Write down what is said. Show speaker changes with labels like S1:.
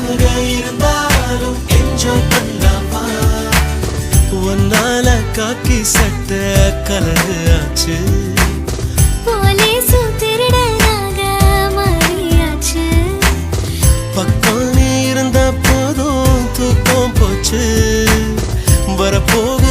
S1: இருந்தாலும் என்ஜாய் பண்ணலாமா ஒன்னால காக்கி சட்ட கலரு ஆச்சு
S2: போலீசு திருடனாக மாறியாச்சு
S1: பக்கம் நீ இருந்த போதும் தூக்கம் போச்சு வரப்போக